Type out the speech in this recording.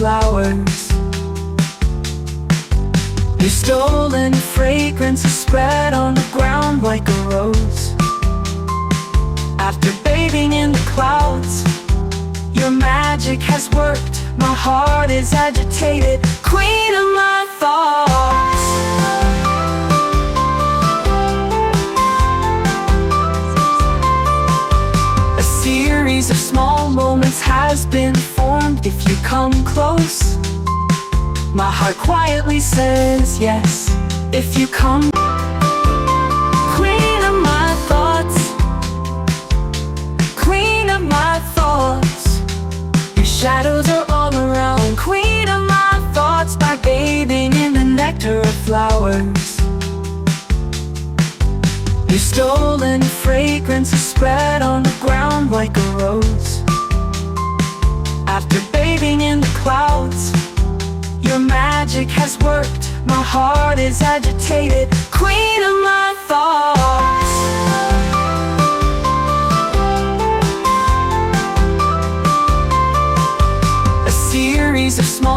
flowers. Your stolen fragrance is spread on the ground like a rose. After bathing in the clouds, your magic has worked. My heart is agitated, queen of my thoughts. A series of small moments has been formed. If you come close, my heart quietly says yes. If you come, queen of my thoughts, queen of my thoughts. Your shadows are all around, queen of my thoughts. By bathing in the nectar of flowers, your stolen fragrance is spread on the ground like a rose. After bathing in the clouds, your magic has worked. My heart is agitated, queen of my thoughts. A series of small